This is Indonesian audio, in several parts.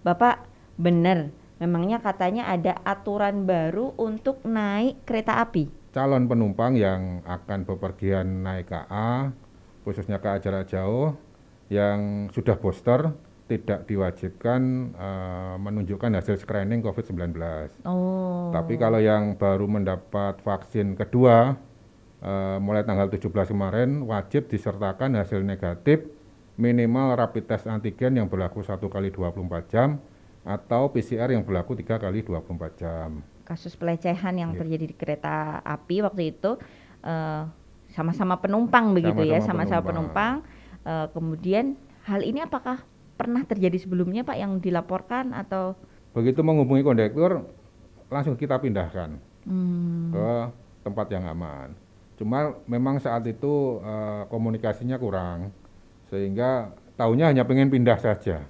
Bapak, benar, memangnya katanya ada aturan baru untuk naik kereta api? Calon penumpang yang akan bepergian naik KA, khususnya KA jarak jauh, yang sudah booster, tidak diwajibkan menunjukkan hasil screening COVID-19. Oh. Tapi kalau yang baru mendapat vaksin kedua, mulai tanggal 17 kemarin, wajib disertakan hasil negatif minimal rapid test antigen yang berlaku 1 kali 24 jam atau PCR yang berlaku 3 kali 24 jam. Kasus pelecehan yang terjadi di kereta api waktu itu sama-sama penumpang begitu ya, sama-sama penumpang. Kemudian hal ini apakah pernah terjadi sebelumnya Pak yang dilaporkan atau? Begitu menghubungi kondektur, langsung kita pindahkan ke tempat yang aman. Cuma memang saat itu komunikasinya kurang, sehingga taunya hanya pengen pindah saja.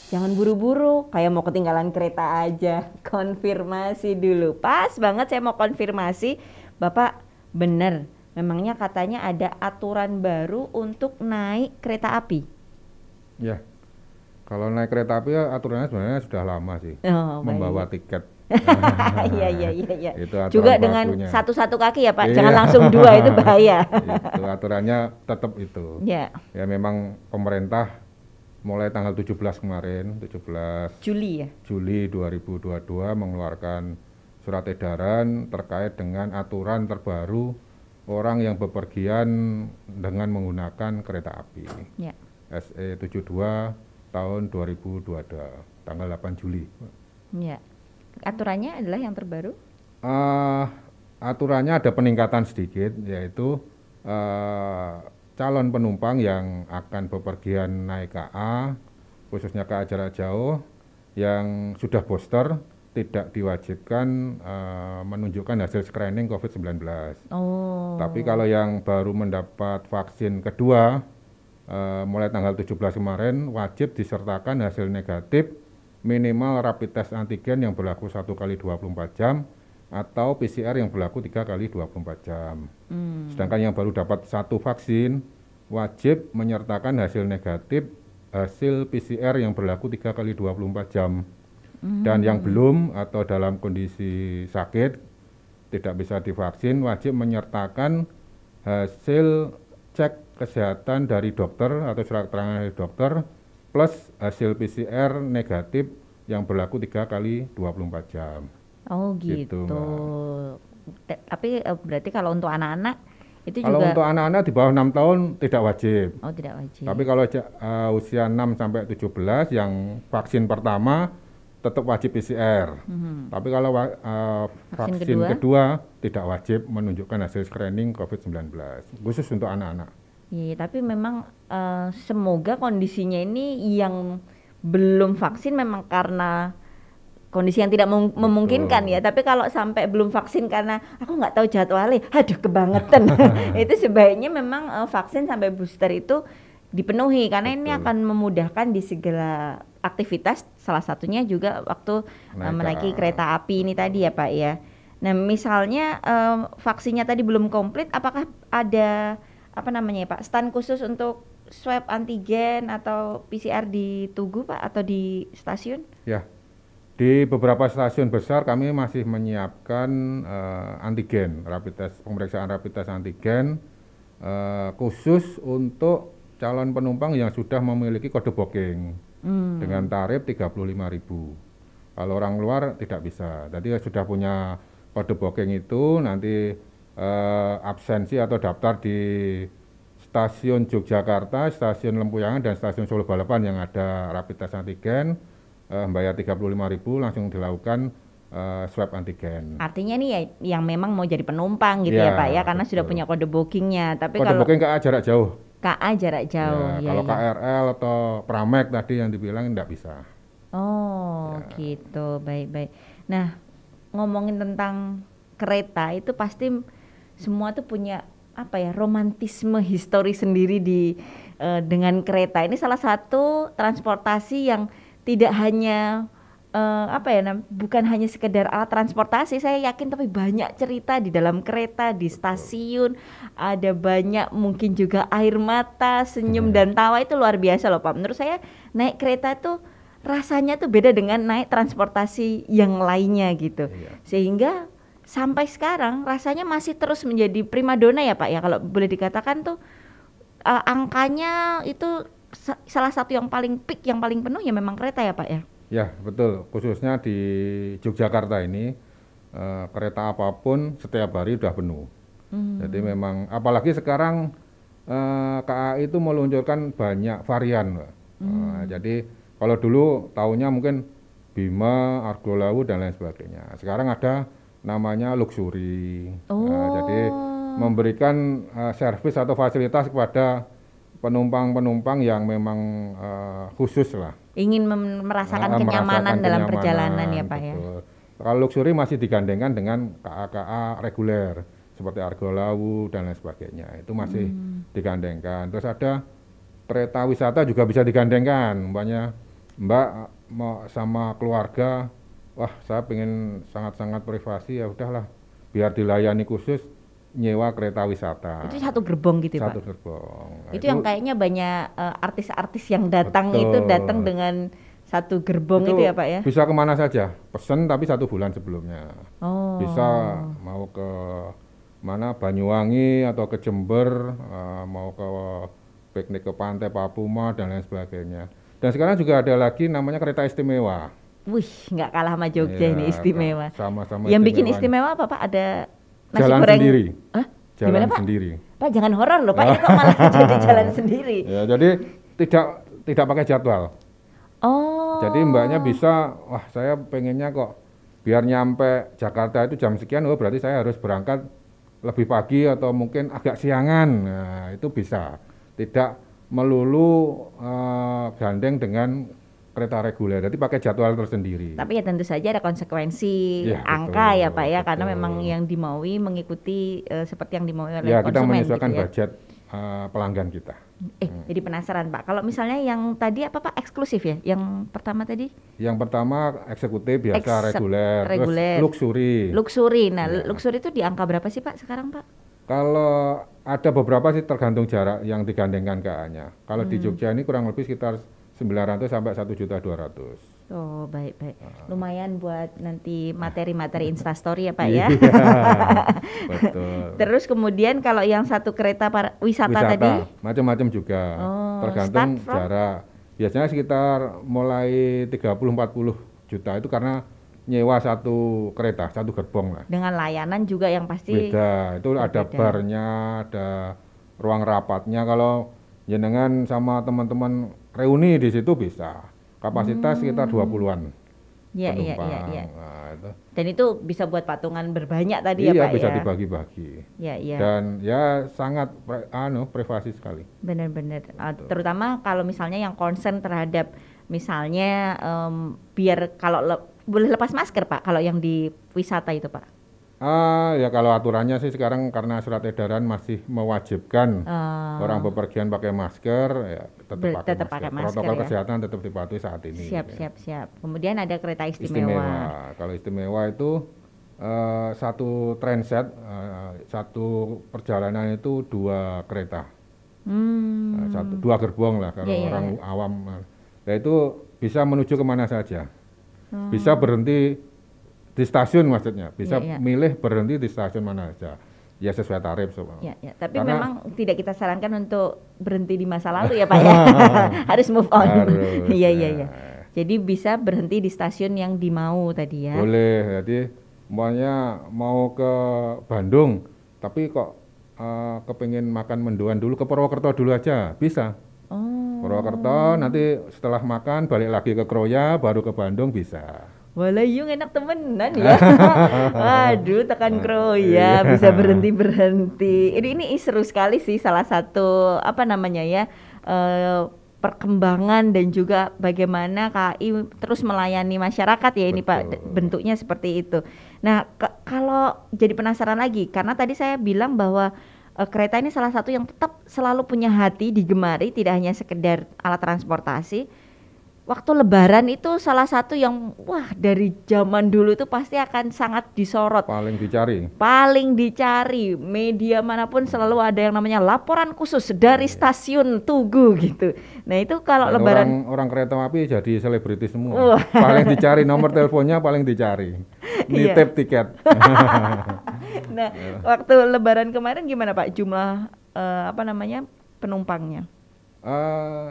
Jangan buru-buru, kayak mau ketinggalan kereta aja. Konfirmasi dulu. Pas banget saya mau konfirmasi, Bapak benar, memangnya katanya ada aturan baru untuk naik kereta api? Ya, kalau naik kereta api aturannya sebenarnya sudah lama sih, membawa tiket. Iya. Itu juga dengan satu kaki ya Pak, jangan langsung dua, itu bahaya. Itu aturannya tetap itu. Ya memang pemerintah mulai tanggal 17 kemarin, 17 Juli 2022 mengeluarkan surat edaran terkait dengan aturan terbaru orang yang bepergian dengan menggunakan kereta api. SE 72 tahun 2022, tanggal 8 Juli. Ya. Aturannya adalah yang terbaru? Aturannya ada peningkatan sedikit, yaitu calon penumpang yang akan bepergian naik KA, khususnya KA jarak jauh, yang sudah booster, tidak diwajibkan menunjukkan hasil screening COVID-19. Tapi kalau yang baru mendapat vaksin kedua, mulai tanggal 17 kemarin, wajib disertakan hasil negatif minimal rapid test antigen yang berlaku 1 kali 24 jam atau PCR yang berlaku 3 kali 24 jam. Sedangkan yang baru dapat satu vaksin wajib menyertakan hasil negatif hasil PCR yang berlaku 3 kali 24 jam. Dan yang belum atau dalam kondisi sakit tidak bisa divaksin wajib menyertakan hasil cek kesehatan dari dokter atau surat keterangan dari dokter plus hasil PCR negatif yang berlaku 3 kali 24 jam. Oh gitu. Tapi berarti kalau untuk anak-anak itu kalau juga? Untuk anak-anak di bawah 6 tahun tidak wajib. Oh tidak wajib. Tapi kalau usia 6 sampai 17 yang vaksin pertama tetap wajib PCR. Tapi kalau vaksin kedua tidak wajib menunjukkan hasil screening COVID-19, khusus untuk anak-anak. Iya, tapi memang semoga kondisinya ini yang belum vaksin memang karena kondisi yang tidak memungkinkan ya. Tapi kalau sampai belum vaksin karena aku nggak tahu jadwalnya, aduh kebangetan. Itu sebaiknya memang vaksin sampai booster itu dipenuhi karena ini akan memudahkan di segala aktivitas. Salah satunya juga waktu menaiki kereta api ini tadi ya Pak ya. Nah misalnya vaksinnya tadi belum komplit, apakah ada Pak, stand khusus untuk swab antigen atau PCR di Tugu Pak atau di stasiun? Ya, di beberapa stasiun besar kami masih menyiapkan antigen, pemeriksaan rapid test antigen khusus untuk calon penumpang yang sudah memiliki kode booking dengan tarif 35.000. Kalau orang luar tidak bisa. Jadi sudah punya kode booking itu nanti absensi atau daftar di stasiun Yogyakarta, stasiun Lempuyangan dan stasiun Solo Balapan yang ada rapid test antigen, bayar 35.000 langsung dilakukan swab antigen. Artinya nih ya yang memang mau jadi penumpang gitu ya Pak ya, karena sudah punya kode bookingnya. Tapi kode booking KA jarak jauh. KA jarak jauh. Kalau KRL atau Pramek tadi yang dibilang tidak bisa. Gitu, baik. Nah ngomongin tentang kereta itu pasti semua tuh punya romantisme histori sendiri dengan kereta. Ini salah satu transportasi yang tidak hanya apa ya, bukan hanya sekedar alat transportasi, saya yakin, tapi banyak cerita di dalam kereta, di stasiun, ada banyak mungkin juga air mata, senyum dan tawa, itu luar biasa loh Pak. Menurut saya naik kereta tuh rasanya tuh beda dengan naik transportasi yang lainnya gitu. Iya. Sehingga sampai sekarang rasanya masih terus menjadi primadona ya Pak ya, kalau boleh dikatakan tuh angkanya itu salah satu yang paling peak, yang paling penuh ya memang kereta ya Pak ya. Ya, betul. Khususnya di Yogyakarta ini, kereta apapun setiap hari udah penuh. Jadi memang, apalagi sekarang KAI itu meluncurkan banyak varian, Mbak. Jadi kalau dulu tahunnya mungkin Bima, Argo Lawu dan lain sebagainya. Sekarang ada namanya Luxury. Jadi memberikan servis atau fasilitas kepada penumpang-penumpang yang memang khusus lah. Ingin merasakan kenyamanan dalam perjalanan ya Pak ya. Betul. Kalau luxury masih digandengkan dengan KA-KA reguler seperti Argo Lawu dan lain sebagainya. Itu masih digandengkan. Terus ada kereta wisata juga bisa digandengkan. Umpamanya Mbak sama keluarga, wah saya pengen sangat-sangat privasi, ya udahlah biar dilayani khusus, nyewa kereta wisata. Itu satu gerbong gitu ya Pak? Satu gerbong. Nah, itu yang kayaknya banyak artis-artis yang datang, betul, itu datang dengan satu gerbong itu ya Pak ya? Bisa kemana saja, pesen tapi 1 bulan sebelumnya. Oh. Bisa mau ke mana, Banyuwangi atau ke Jember, mau ke piknik ke pantai Papuma dan lain sebagainya. Dan sekarang juga ada lagi namanya kereta istimewa. Wih, nggak kalah sama Jogja ini istimewa. Sama-sama. Yang bikin istimewa apa Pak? Ada nasi jalan goreng sendiri. Hah? Jalan Gimana, Pak? sendiri. Pak jangan horor loh Pak, ini kok malah jadi jalan sendiri. Ya, jadi tidak pakai jadwal. Oh. Jadi mbaknya bisa, wah saya pengennya kok biar nyampe Jakarta itu jam sekian, oh berarti saya harus berangkat lebih pagi atau mungkin agak siangan. Nah, itu bisa. Tidak melulu gandeng dengan kereta reguler, jadi pakai jadwal tersendiri. Tapi ya tentu saja ada konsekuensi ya, angka betul, ya Pak ya, betul. karena memang yang dimaui mengikuti seperti yang dimaui oleh ya, konsumen. Kita menyesuaikan gitu ya. budget pelanggan kita. Jadi penasaran Pak, kalau misalnya yang tadi apa Pak, eksklusif ya? Yang pertama tadi? Yang pertama eksekutif biasa, reguler, terus luxury. Luxury, nah ya. Luxury itu di angka berapa sih Pak sekarang Pak? Kalau ada beberapa sih tergantung jarak yang digandengkan KA-nya. Kalau di Jogja ini kurang lebih sekitar 900 sampai 1.200.000. Oh baik. Lumayan buat nanti materi-materi Instastory ya Pak ya. Betul. Terus kemudian kalau yang satu kereta wisata tadi? Macam-macam juga. Tergantung jarak. Biasanya sekitar mulai 30-40 juta itu karena nyewa satu kereta, satu gerbong lah. Dengan layanan juga yang pasti beda. Itu ada barnya, ada ruang rapatnya. Kalau jenengan sama teman-teman reuni di situ bisa. Kapasitas sekitar 20-an. Iya. Nah, itu. Dan itu bisa buat patungan berbanyak tadi ya Pak ya? Iya, bisa dibagi-bagi. Iya. Dan ya sangat privasi sekali. Benar-benar. Terutama kalau misalnya yang concern terhadap misalnya biar kalau boleh lepas masker Pak kalau yang di wisata itu Pak? Ya kalau aturannya sih sekarang karena surat edaran masih mewajibkan orang bepergian pakai masker, ya tetap pakai masker. Protokol kesehatan tetap dipatuhi saat ini. Siap. Kemudian ada kereta istimewa. Kalau istimewa itu satu transit, satu perjalanan itu 2 kereta, 2 gerbong lah kalau orang awam. Nah itu bisa menuju kemana saja. Bisa berhenti di stasiun maksudnya, bisa milih berhenti di stasiun mana saja. Ya sesuai tarif. Tapi karena memang tidak kita sarankan untuk berhenti di masa lalu ya Pak ya. Harus move on. Iya. Jadi bisa berhenti di stasiun yang dimau tadi ya. Boleh. Jadi mau ke Bandung, tapi kok kepingin makan mendoan dulu, ke Purwokerto dulu aja, bisa. Purwokerto, nanti setelah makan balik lagi ke Kroya, baru ke Bandung bisa. Walayung enak temenan ya. Waduh, tekan Kroya bisa berhenti. Ini seru sekali sih, salah satu apa namanya ya, perkembangan dan juga bagaimana KAI terus melayani masyarakat ya. Ini Pak, bentuknya seperti itu. Nah, kalau jadi penasaran lagi, karena tadi saya bilang bahwa kereta ini salah satu yang tetap selalu punya hati, digemari, tidak hanya sekedar alat transportasi. waktu Lebaran itu salah satu yang wah dari zaman dulu itu pasti akan sangat disorot. Paling dicari. Paling dicari, media manapun selalu ada yang namanya laporan khusus dari stasiun Tugu gitu. Nah itu kalau Dan Lebaran, orang kereta api jadi selebriti semua. wah Paling dicari, nomor teleponnya paling dicari. iya. Nitip tiket. Nah waktu Lebaran kemarin gimana Pak jumlah apa namanya penumpangnya?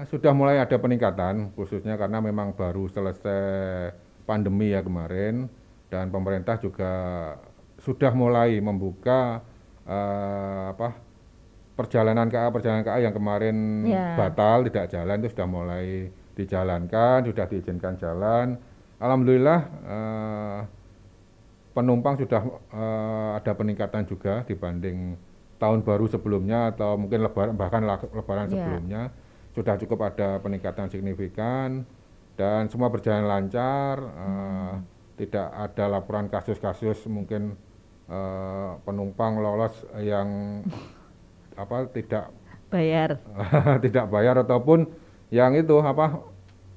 Sudah mulai ada peningkatan, khususnya karena memang baru selesai pandemi ya kemarin, dan pemerintah juga sudah mulai membuka perjalanan KA yang kemarin Ya, batal tidak jalan itu sudah mulai dijalankan, sudah diizinkan jalan. Alhamdulillah penumpang sudah ada peningkatan juga dibanding tahun baru sebelumnya atau mungkin bahkan lebaran ya. sebelumnya sudah cukup ada peningkatan signifikan dan semua berjalan lancar, tidak ada laporan kasus-kasus mungkin penumpang lolos yang tidak Bayar. tidak bayar ataupun yang itu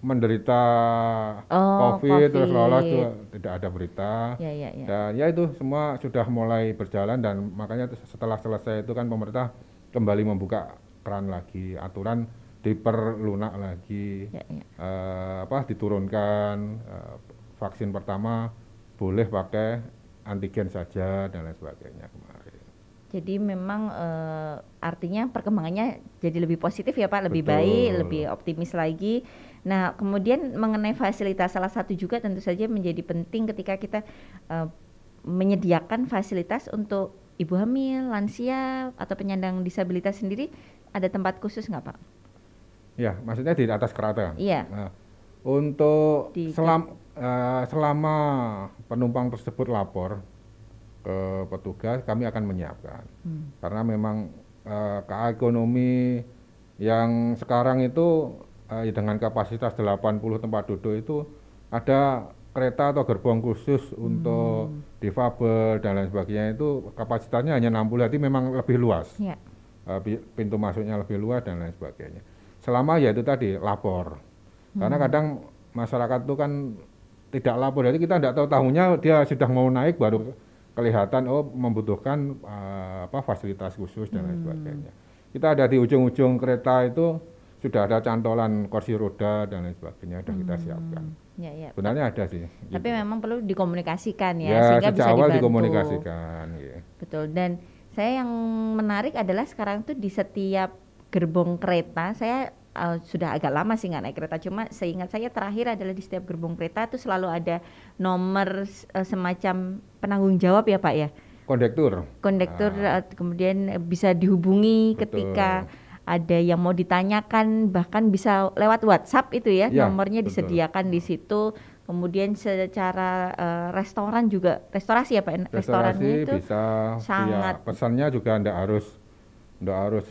menderita Oh, COVID terus lolos COVID. tuh tidak ada berita. Ya, ya, ya. Dan ya itu semua sudah mulai berjalan dan makanya setelah selesai itu kan pemerintah kembali membuka keran lagi, aturan diperlunak lagi, Ya, ya. diturunkan vaksin pertama boleh pakai antigen saja dan lain sebagainya kemarin. Jadi memang artinya perkembangannya jadi lebih positif ya Pak, lebih Betul. baik, lebih optimis lagi. Nah, kemudian mengenai fasilitas salah satu juga tentu saja menjadi penting ketika kita menyediakan fasilitas untuk ibu hamil, lansia atau penyandang disabilitas sendiri, ada tempat khusus nggak Pak? Ya, maksudnya di atas kereta. Iya, Nah, untuk di selama penumpang tersebut lapor ke petugas, kami akan menyiapkan. Karena memang KA ekonomi yang sekarang itu dengan kapasitas 80 tempat duduk itu ada kereta atau gerbong khusus untuk difabel dan lain sebagainya itu kapasitasnya hanya 60, jadi memang lebih luas. ya. Pintu masuknya lebih luas dan lain sebagainya. Selama ya itu tadi lapor. Karena kadang masyarakat itu kan tidak lapor, jadi kita tidak tahu tahunya dia sudah mau naik baru kelihatan membutuhkan fasilitas khusus dan lain sebagainya. Kita ada di ujung-ujung kereta itu sudah ada cantolan kursi roda dan lain sebagainya sudah kita siapkan. Ya, ya. Sebenarnya ada sih. Tapi gitu. memang perlu dikomunikasikan ya, Ya sehingga sejak bisa awal dibantu. dikomunikasikan. Ya. Betul. Dan saya yang menarik adalah sekarang tuh di setiap gerbong kereta, saya sudah agak lama sih nggak naik kereta, cuma seingat saya terakhir adalah di setiap gerbong kereta itu selalu ada nomor semacam penanggung jawab ya Pak ya. Kondektur. Kondektur kemudian bisa dihubungi Betul. ketika ada yang mau ditanyakan, bahkan bisa lewat WhatsApp itu ya, Ya, nomornya betul. disediakan di situ. Kemudian secara restoran juga, restorasi ya Pak, restorannya Restorasi itu bisa sangat via pesannya juga ndak harus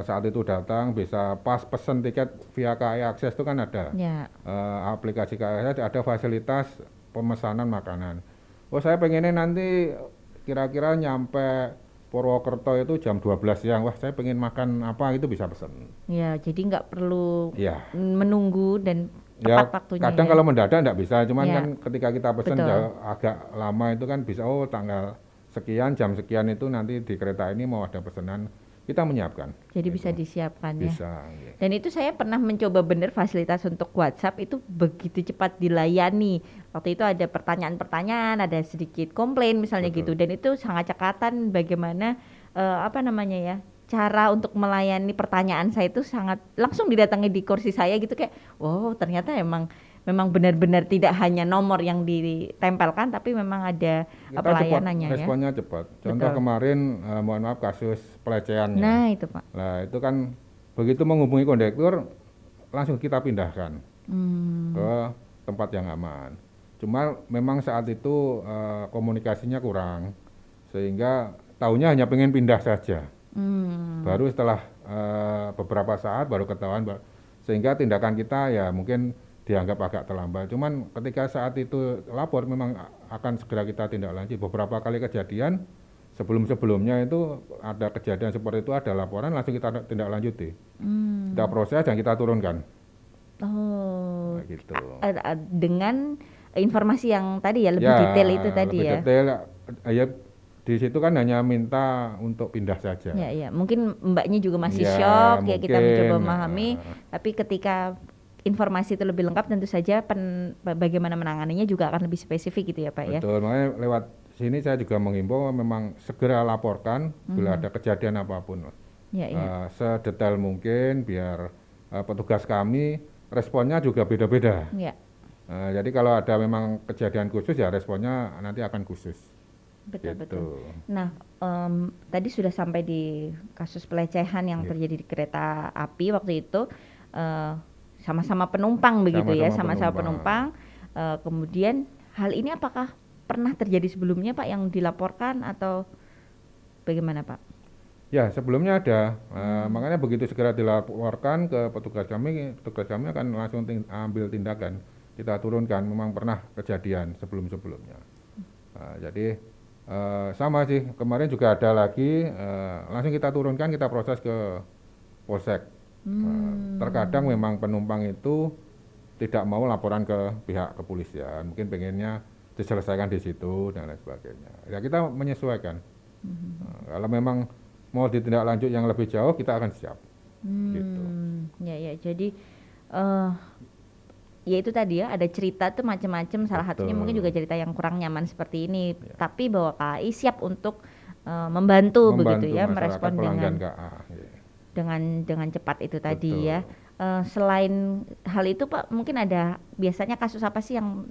saat itu datang, bisa pas pesen tiket via KAI Akses itu kan ada. ya. Aplikasi KAI Akses ada fasilitas pemesanan makanan. Oh saya pengennya nanti kira-kira nyampe Purwokerto itu jam 12 siang. Wah saya pengen makan apa itu bisa pesen. Ya, jadi nggak perlu Ya. menunggu dan Ya, tepat waktunya kadang ya. kalau mendadak enggak bisa, cuman Ya. kan ketika kita pesen Betul. agak lama itu kan bisa tanggal sekian, jam sekian itu nanti di kereta ini mau ada pesanan, kita menyiapkan. Jadi Gitu. bisa disiapkan ya. Bisa. Ya. Dan itu saya pernah mencoba bener fasilitas untuk WhatsApp itu begitu cepat dilayani. Waktu itu ada pertanyaan-pertanyaan, ada sedikit komplain misalnya Betul. gitu. Dan itu sangat cekatan bagaimana apa namanya ya, cara untuk melayani pertanyaan saya itu sangat langsung didatangi di kursi saya gitu kayak, wow ternyata memang benar-benar tidak hanya nomor yang ditempelkan, tapi memang ada Kita pelayanannya cepat, ya. responnya cepat. Contoh Betul. kemarin, mohon maaf kasus pelecehannya. Nah itu Pak. Nah itu kan begitu menghubungi kondektur, langsung kita pindahkan ke tempat yang aman. Cuma memang saat itu komunikasinya kurang, sehingga taunya hanya pengen pindah saja. Baru setelah beberapa saat baru ketahuan, sehingga tindakan kita ya mungkin dianggap agak terlambat. Cuman ketika saat itu lapor memang akan segera kita tindak lanjut. Beberapa kali kejadian sebelum-sebelumnya itu ada kejadian seperti itu, ada laporan langsung kita tindak lanjuti. Kita proses dan kita turunkan. Oh, gitu. Dengan informasi yang tadi ya lebih Ya, detail itu tadi lebih ya. detail. Ya, di situ kan hanya minta untuk pindah saja. Ya, ya. Mungkin mbaknya juga masih Ya, shock ya, kita mencoba mungkin. memahami, tapi ketika informasi itu lebih lengkap tentu saja bagaimana menanganinya juga akan lebih spesifik gitu ya Pak ya. Betul, makanya lewat sini saya juga menghimbau memang segera laporkan bila ada kejadian apapun. Ya, ya. Sedetail mungkin biar petugas kami responnya juga beda-beda. Ya. Jadi kalau ada memang kejadian khusus ya responnya nanti akan khusus. Betul, Gitu. betul. Nah, tadi sudah sampai di kasus pelecehan yang terjadi di kereta api waktu itu, sama-sama penumpang begitu ya, sama-sama penumpang. Kemudian hal ini apakah pernah terjadi sebelumnya Pak yang dilaporkan atau bagaimana Pak? Ya, sebelumnya ada. Makanya begitu segera dilaporkan ke petugas kami akan langsung ambil tindakan. Kita turunkan, memang pernah kejadian sebelum-sebelumnya. Jadi sama sih, kemarin juga ada lagi, langsung kita turunkan, kita proses ke Polsek. Terkadang memang penumpang itu tidak mau laporan ke pihak kepolisian, mungkin pengennya diselesaikan di situ dan lain sebagainya. Ya kita menyesuaikan. Kalau memang mau ditindaklanjut yang lebih jauh, kita akan siap. Gitu. Ya, ya. Jadi ya itu tadi ya, ada cerita tuh macam-macam. Salah satunya mungkin juga cerita yang kurang nyaman seperti ini. Ya. Tapi bahwa KAI siap untuk membantu begitu ya, merespon dengan cepat itu tadi ya. Selain hal itu Pak, mungkin ada biasanya kasus apa sih yang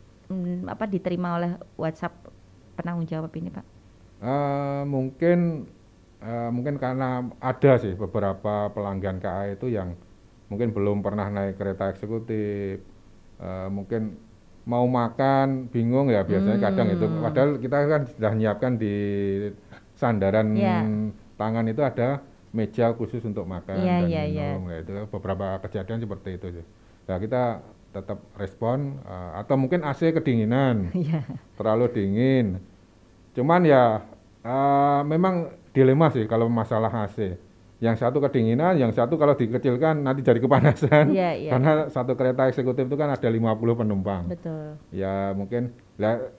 diterima oleh WhatsApp penanggung jawab ini Pak? Mungkin karena ada sih beberapa pelanggan KAI itu yang mungkin belum pernah naik kereta eksekutif, mungkin mau makan bingung ya, biasanya kadang itu. Padahal kita kan sudah menyiapkan di sandaran tangan itu ada meja khusus untuk makan dan minum. Ya, itu beberapa kejadian seperti itu sih. Nah kita tetap respon, atau mungkin AC kedinginan, terlalu dingin. Cuman ya memang dilema sih kalau masalah AC. Yang satu kedinginan, yang satu kalau dikecilkan nanti jadi kepanasan. Karena satu kereta eksekutif itu kan ada 50 penumpang. Betul. Ya mungkin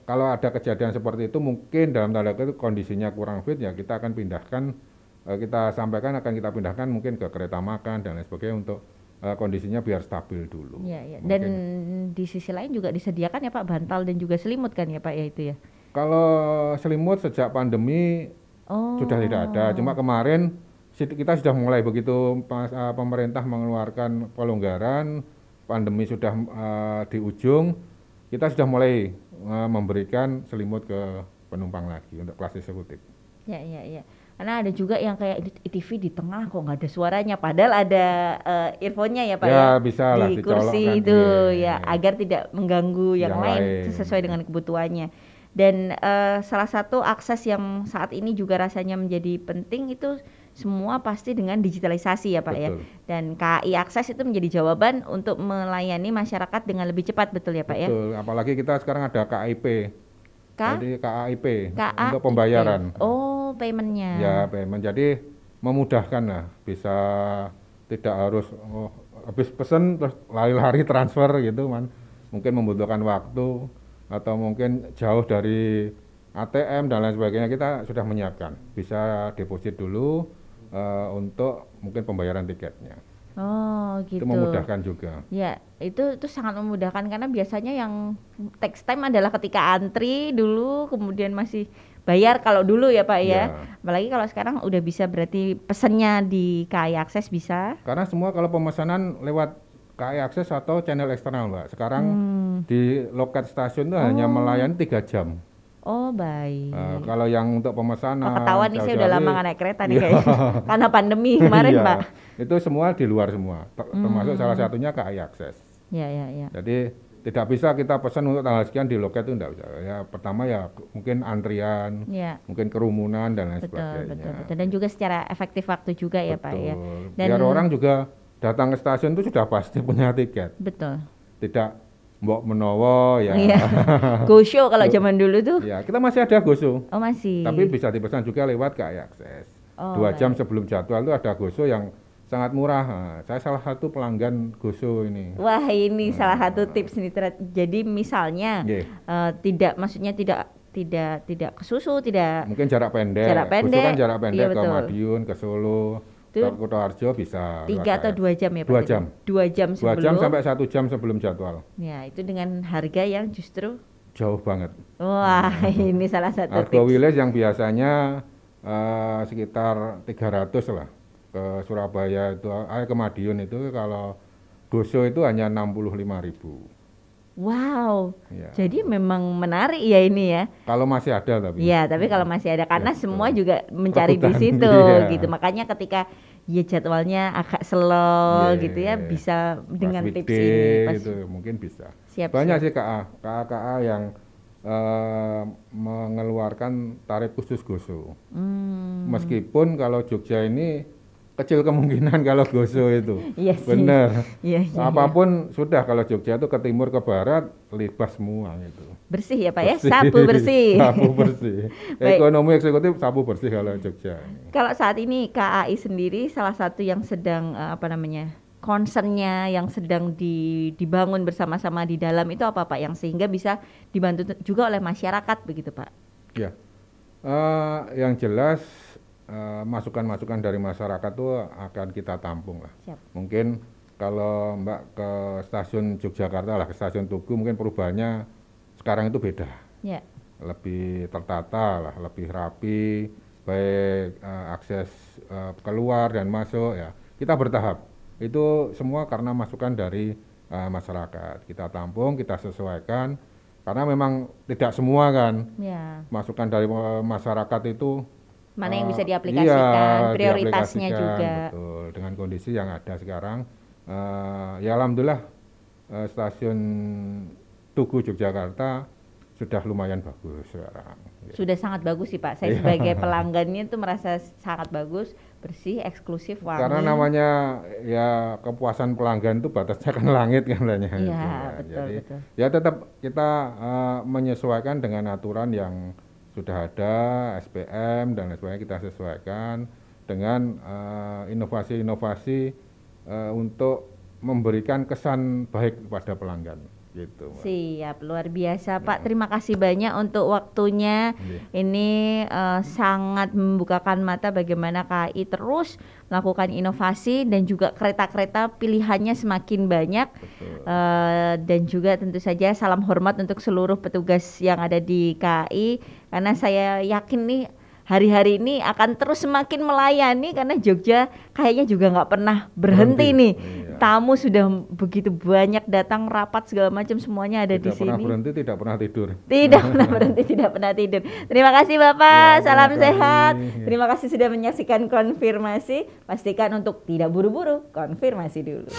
kalau ada kejadian seperti itu, mungkin dalam tanda kutip kondisinya kurang fit, ya kita akan pindahkan, kita sampaikan akan kita pindahkan mungkin ke kereta makan dan lain sebagainya untuk kondisinya biar stabil dulu. Dan di sisi lain juga disediakan ya Pak bantal dan juga selimut kan ya Pak ya itu ya? Kalau selimut sejak pandemi sudah tidak ada, cuma kemarin kita sudah mulai begitu pemerintah mengeluarkan pelonggaran, pandemi sudah di ujung, kita sudah mulai memberikan selimut ke penumpang lagi untuk kelas eksekutif. Ya. Karena ada juga yang kayak TV di tengah kok nggak ada suaranya, padahal ada earphone-nya ya Pak ya, bisa di kursi itu agar tidak mengganggu yang lain sesuai dengan kebutuhannya. Dan salah satu akses yang saat ini juga rasanya menjadi penting itu semua pasti dengan digitalisasi ya Pak. Betul. Ya. Dan KAI Akses itu menjadi jawaban untuk melayani masyarakat dengan lebih cepat, betul ya Pak? Betul. Ya? Apalagi kita sekarang ada KAIP. Jadi KAIP untuk pembayaran. Oh, paymentnya. Ya, payment. Jadi memudahkan lah, bisa tidak harus habis pesen terus lari-lari transfer gitu kan. Mungkin membutuhkan waktu atau mungkin jauh dari ATM dan lain sebagainya, kita sudah menyiapkan. Bisa deposit dulu untuk mungkin pembayaran tiketnya. Oh gitu. Itu memudahkan juga. Ya, itu sangat memudahkan karena biasanya yang takes time adalah ketika antri dulu, kemudian masih bayar kalau dulu ya Pak ya. Apalagi kalau sekarang udah bisa, berarti pesennya di KAI Akses bisa. Karena semua kalau pemesanan lewat KAI Akses atau channel eksternal Mbak. Sekarang di loket stasiun itu hanya melayani 3 jam. Oh baik. Kalau yang untuk pemesanan, ketahuan nih saya udah lama nggak naik kereta nih kayaknya karena pandemi kemarin Pak. Itu semua di luar semua, termasuk salah satunya KAI Akses. Ya. Jadi tidak bisa kita pesan untuk tanggal sekian di loket itu, tidak bisa. Ya pertama ya mungkin antrian, mungkin kerumunan dan lain sebagainya. Betul. Dan juga secara efektif waktu juga ya Pak ya. Dan biar orang juga datang ke stasiun itu sudah pasti punya tiket. Betul. Tidak mbok menowo ya. Go show kalau zaman dulu tuh. Ya, kita masih ada go show. Oh masih. Tapi bisa dipesan juga lewat KAI Akses. 2 jam sebelum jadwal itu ada go show yang sangat murah. Nah, saya salah satu pelanggan Goso ini. Wah, ini salah satu tips nih. Jadi misalnya Nggih. tidak, maksudnya tidak ke susu, tidak Mungkin jarak pendek. Jarak Goso pendek, kan jarak pendek iya ke betul. Madiun, ke Solo, Itu ke Kutoarjo bisa. 3 atau 2 jam ya Pak? 2 Tadi? jam. 2 jam 2 sebelum. jam sampai 1 jam sebelum jadwal. Ya, itu dengan harga yang justru Jauh banget. wah, ini salah satu Argo tips. Wilis yang biasanya sekitar 300 lah. Ke Surabaya itu, ke Madiun itu kalau Goso itu hanya 65.000. Wow. Ya. Jadi memang menarik ya ini ya. Kalau masih ada tapi. Iya, tapi kalau masih ada karena Ya, semua betul. juga mencari di Rebutan, situ iya. gitu. Makanya ketika ya jadwalnya agak slow Iya, gitu ya, bisa dengan Pas tips weekday ini. Pas itu mungkin bisa. siap. Banyak sih KA yang mengeluarkan tarif khusus Goso. Meskipun kalau Jogja ini kecil kemungkinan kalau Goso itu. Iya sih. Bener. Iya, iya, Apapun sudah kalau Jogja itu ke timur ke barat libas semua gitu. bersih ya Pak ya, sabu bersih. Sabu bersih. Baik. Ekonomi eksekutif sabu bersih kalau Jogja. Kalau saat ini KAI sendiri salah satu yang sedang concernnya yang sedang dibangun bersama-sama di dalam itu apa Pak, yang sehingga bisa dibantu juga oleh masyarakat begitu Pak? Ya, yang jelas masukan-masukan dari masyarakat itu akan kita tampung lah. Siap. Mungkin kalau Mbak ke stasiun Yogyakarta lah, ke stasiun Tugu, mungkin perubahannya sekarang itu beda. Ya. Lebih tertata lah, lebih rapi, baik akses keluar dan masuk ya. Kita bertahap. Itu semua karena masukan dari masyarakat. Kita tampung, kita sesuaikan. Karena memang tidak semua kan Ya. masukan dari masyarakat itu Mana yang bisa iya, diaplikasikan, prioritasnya diaplikasikan, juga. betul. Dengan kondisi yang ada sekarang, ya alhamdulillah stasiun Tugu Yogyakarta sudah lumayan bagus sekarang. Sudah sangat bagus sih Pak. Saya Iya. sebagai pelanggannya itu merasa sangat bagus, bersih, eksklusif, wangi. Karena namanya ya kepuasan pelanggan itu batasnya kan langit katanya. Iya, gitu ya. betul, Jadi betul. ya tetap kita menyesuaikan dengan aturan yang sudah ada, SPM dan lain sebagainya, kita sesuaikan dengan inovasi-inovasi untuk memberikan kesan baik kepada pelanggan gitu, Mbak. Siap, luar biasa Pak. Terima kasih banyak untuk waktunya. Iya. Ini sangat membukakan mata bagaimana KAI terus melakukan inovasi dan juga kereta-kereta pilihannya semakin banyak. Betul. Dan juga tentu saja salam hormat untuk seluruh petugas yang ada di KAI, karena saya yakin nih hari-hari ini akan terus semakin melayani karena Jogja kayaknya juga nggak pernah berhenti nih. Iya. Tamu sudah begitu banyak datang, rapat segala macam, semuanya ada di Tidak pernah sini. berhenti, tidak pernah tidur. Tidak pernah berhenti, tidak pernah tidur. Terima kasih Bapak, Ya, salam terima kasih. sehat. Ya. Terima kasih sudah menyaksikan konfirmasi. Pastikan untuk tidak buru-buru, konfirmasi dulu.